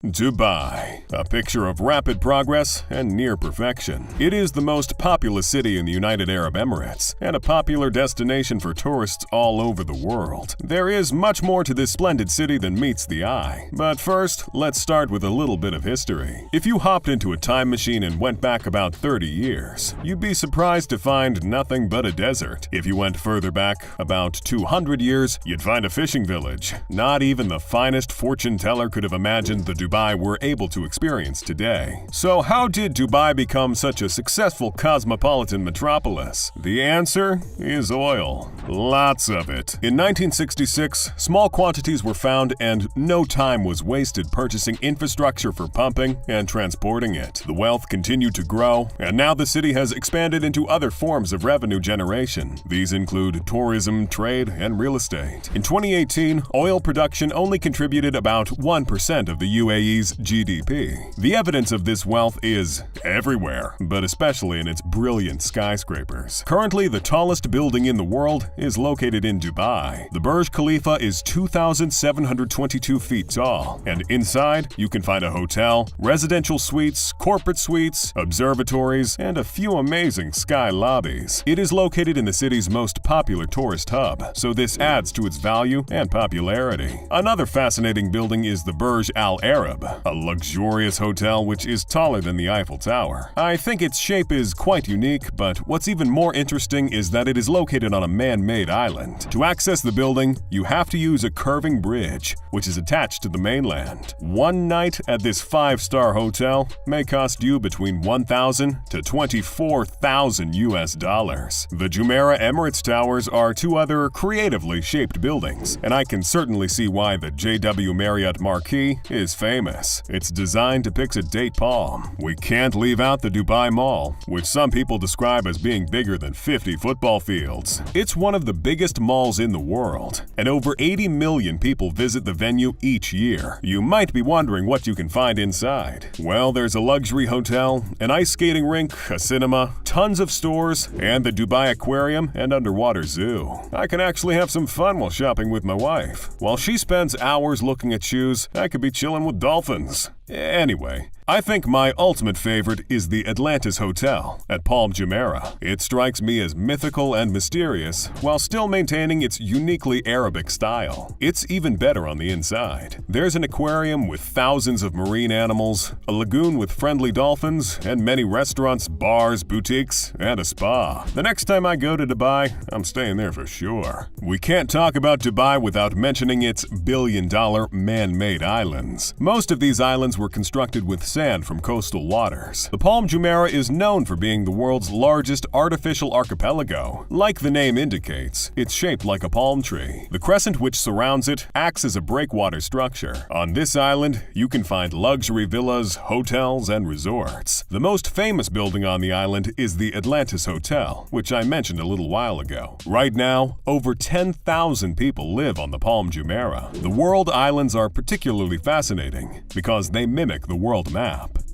Dubai, a picture of rapid progress and near perfection. It is the most populous city in the United Arab Emirates and a popular destination for tourists all over the world. There is much more to this splendid city than meets the eye. But first, let's start with a little bit of history. If you hopped into a time machine and went back about 30 years, you'd be surprised to find nothing but a desert. If you went further back, about 200 years, you'd find a fishing village. Not even the finest fortune teller could have imagined the Dubai we're able to experience today. So how did Dubai become such a successful cosmopolitan metropolis? The answer is oil. Lots of it. In 1966, small quantities were found and no time was wasted purchasing infrastructure for pumping and transporting it. The wealth continued to grow, and now the city has expanded into other forms of revenue generation. These include tourism, trade, and real estate. In 2018, oil production only contributed about 1% of the UAE's GDP. The evidence of this wealth is everywhere, but especially in its brilliant skyscrapers. Currently, the tallest building in the world is located in Dubai. The Burj Khalifa is 2,722 feet tall, and inside you can find a hotel, residential suites, corporate suites, observatories, and a few amazing sky lobbies. It is located in the city's most popular tourist hub, so this adds to its value and popularity. Another fascinating building is the Burj Al Arab, a luxurious hotel which is taller than the Eiffel Tower. I think its shape is quite unique, but what's even more interesting is that it is located on a man-made island. To access the building, you have to use a curving bridge, which is attached to the mainland. One night at this 5-star hotel may cost you between $1,000 to $24,000 US. The Jumeirah Emirates Towers are two other creatively shaped buildings, and I can certainly see why the JW Marriott Marquis is famous. It's designed depicts a date palm. We can't leave out the Dubai Mall, which some people describe as being bigger than 50 football fields. It's one of the biggest malls in the world, and over 80 million people visit the venue each year. You might be wondering what you can find inside. Well, there's a luxury hotel, an ice skating rink, a cinema, tons of stores, and the Dubai Aquarium and underwater zoo. I can actually have some fun while shopping with my wife. While she spends hours looking at shoes, I could be chilling with dolphins. Anyway, I think my ultimate favorite is the Atlantis Hotel at Palm Jumeirah. It strikes me as mythical and mysterious while still maintaining its uniquely Arabic style. It's even better on the inside. There's an aquarium with thousands of marine animals, a lagoon with friendly dolphins, and many restaurants, bars, boutiques, and a spa. The next time I go to Dubai, I'm staying there for sure. We can't talk about Dubai without mentioning its billion-dollar man-made islands. Most of these islands were constructed with sand from coastal waters. The Palm Jumeirah is known for being the world's largest artificial archipelago. Like the name indicates, it's shaped like a palm tree. The crescent which surrounds it acts as a breakwater structure. On this island, you can find luxury villas, hotels, and resorts. The most famous building on the island is the Atlantis Hotel, which I mentioned a little while ago. Right now, over 10,000 people live on the Palm Jumeirah. The world islands are particularly fascinating because they mimic the world map.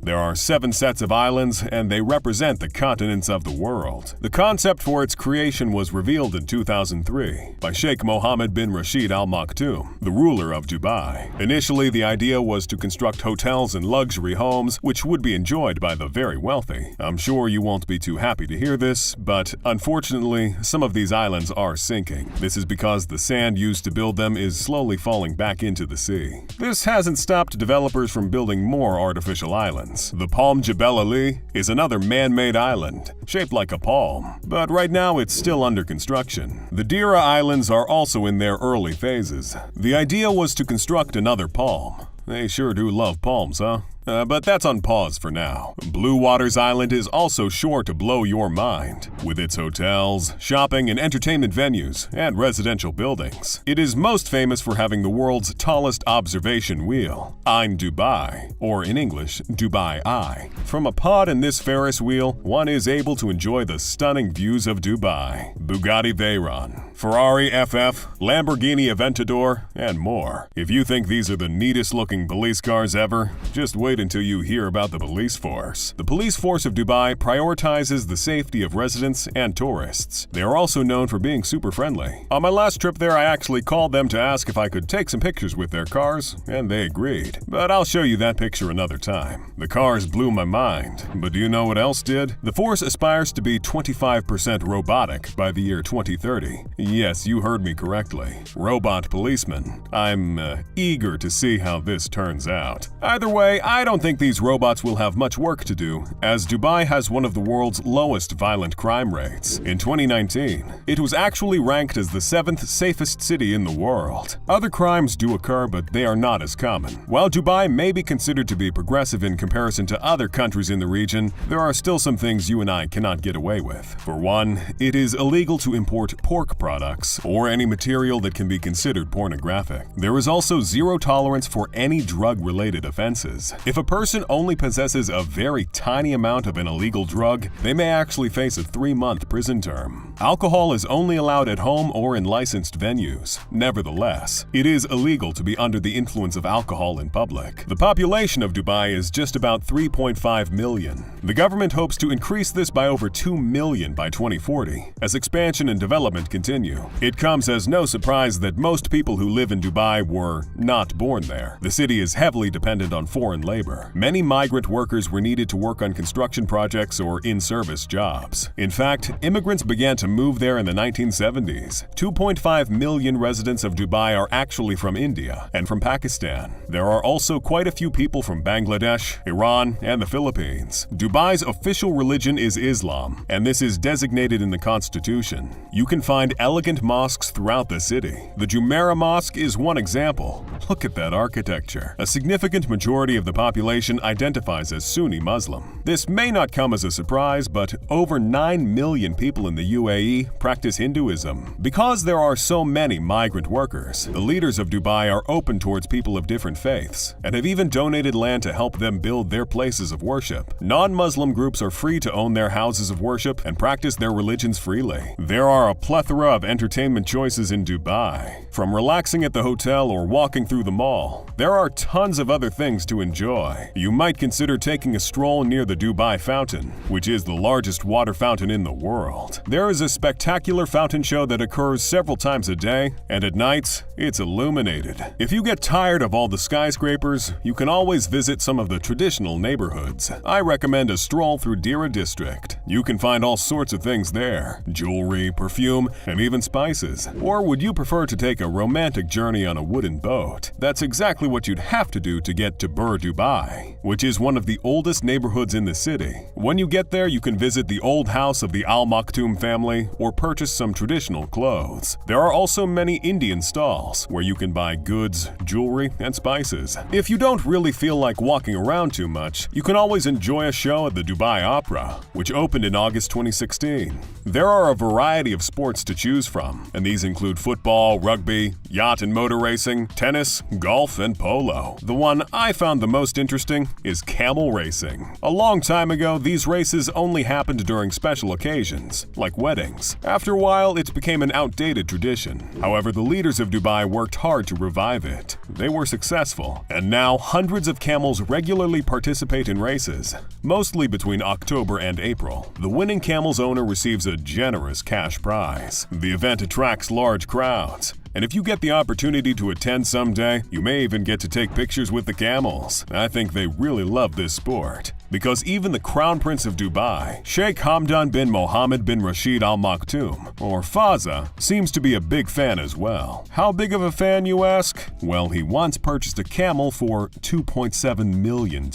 There are 7 sets of islands, and they represent the continents of the world. The concept for its creation was revealed in 2003 by Sheikh Mohammed bin Rashid Al Maktoum, the ruler of Dubai. Initially, the idea was to construct hotels and luxury homes which would be enjoyed by the very wealthy. I'm sure you won't be too happy to hear this, but unfortunately, some of these islands are sinking. This is because the sand used to build them is slowly falling back into the sea. This hasn't stopped developers from building more artificial islands. The Palm Jebel Ali is another man-made island, shaped like a palm, but right now it's still under construction. The Dira Islands are also in their early phases. The idea was to construct another palm. They sure do love palms, huh? But that's on pause for now. Blue Waters Island is also sure to blow your mind, with its hotels, shopping and entertainment venues, and residential buildings. It is most famous for having the world's tallest observation wheel, Ain Dubai, or in English, Dubai Eye. From a pod in this Ferris wheel, one is able to enjoy the stunning views of Dubai, Bugatti Veyron, Ferrari FF, Lamborghini Aventador, and more. If you think these are the neatest looking police cars ever, just wait until you hear about the police force. The police force of Dubai prioritizes the safety of residents and tourists. They are also known for being super friendly. On my last trip there, I actually called them to ask if I could take some pictures with their cars, and they agreed. But I'll show you that picture another time. The cars blew my mind, but do you know what else did? The force aspires to be 25% robotic by the year 2030. Yes, you heard me correctly. Robot policemen. I'm eager to see how this turns out. Either way, I don't think these robots will have much work to do, as Dubai has one of the world's lowest violent crime rates. In 2019, it was actually ranked as the 7th safest city in the world. Other crimes do occur, but they are not as common. While Dubai may be considered to be progressive in comparison to other countries in the region, there are still some things you and I cannot get away with. For one, it is illegal to import pork products or any material that can be considered pornographic. There is also zero tolerance for any drug-related offenses. If a person only possesses a very tiny amount of an illegal drug, they may actually face a 3-month prison term. Alcohol is only allowed at home or in licensed venues. Nevertheless, it is illegal to be under the influence of alcohol in public. The population of Dubai is just about 3.5 million. The government hopes to increase this by over 2 million by 2040, as expansion and development continue. It comes as no surprise that most people who live in Dubai were not born there. The city is heavily dependent on foreign labor. Many migrant workers were needed to work on construction projects or in-service jobs. In fact, immigrants began to move there in the 1970s. 2.5 million residents of Dubai are actually from India and from Pakistan. There are also quite a few people from Bangladesh, Iran, and the Philippines. Dubai's official religion is Islam, and this is designated in the constitution. You can find elegant mosques throughout the city. The Jumeirah Mosque is one example. Look at that architecture. A significant majority of the population identifies as Sunni Muslim. This may not come as a surprise, but over 9 million people in the UAE practice Hinduism. Because there are so many migrant workers, the leaders of Dubai are open towards people of different faiths and have even donated land to help them build their places of worship. Non-Muslim groups are free to own their houses of worship and practice their religions freely. There are a plethora of entertainment choices in Dubai. From relaxing at the hotel or walking through the mall, there are tons of other things to enjoy. You might consider taking a stroll near the Dubai Fountain, which is the largest water fountain in the world. There is a spectacular fountain show that occurs several times a day, and at nights, it's illuminated. If you get tired of all the skyscrapers, you can always visit some of the traditional neighborhoods. I recommend a stroll through Dira district. You can find all sorts of things there: jewelry, perfume, and even spices. Or would you prefer to take a romantic journey on a wooden boat? That's exactly what you'd have to do to get to Bur Dubai, which is one of the oldest neighborhoods in the city. When you get there, you can visit the old house of the Al Maktoum family or purchase some traditional clothes. There are also many Indian stalls where you can buy goods, jewelry, and spices. If you don't really feel like walking around too much, you can always enjoy a show at the Dubai Opera, which opened in August 2016. There are a variety of sports to choose from, and these include football, rugby, yacht and motor racing, tennis, golf, and polo. The one I found the most interesting is camel racing. A long time ago, these races only happened during special occasions, like weddings. After a while, it became an outdated tradition. However, the leaders of Dubai worked hard to revive it. They were successful, and now hundreds of camels regularly participate in races, mostly between October and April. The winning camel's owner receives a generous cash prize. The event attracts large crowds, and if you get the opportunity to attend someday, you may even get to take pictures with the camels. I think they really love this sport, because even the Crown Prince of Dubai, Sheikh Hamdan bin Mohammed bin Rashid Al Maktoum, or Fazza, seems to be a big fan as well. How big of a fan, you ask? Well, he once purchased a camel for $2.7 million.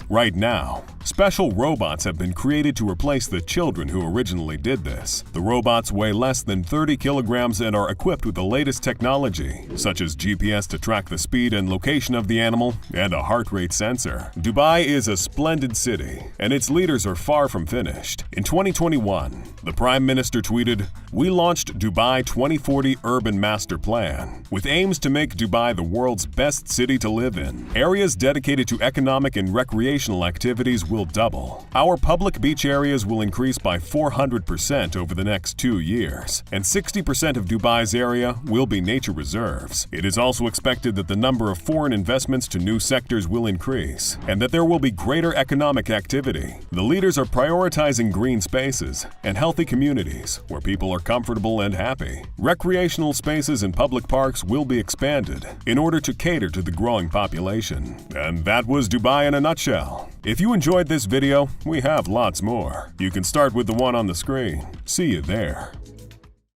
Right now, special robots have been created to replace the children who originally did this. The robots weigh less than 30 kilograms and are equipped with the latest technology, such as GPS to track the speed and location of the animal and a heart rate sensor. Dubai is a splendid splendid city, and its leaders are far from finished. In 2021, the Prime Minister tweeted, "We launched Dubai 2040 Urban Master Plan, with aims to make Dubai the world's best city to live in. Areas dedicated to economic and recreational activities will double. Our public beach areas will increase by 400% over the next 2 years, and 60% of Dubai's area will be nature reserves. It is also expected that the number of foreign investments to new sectors will increase, and that there will be greater economic activity. The leaders are prioritizing green spaces and healthy communities where people are comfortable and happy. Recreational spaces and public parks will be expanded in order to cater to the growing population." And that was Dubai in a nutshell. If you enjoyed this video, we have lots more. You can start with the one on the screen. See you there.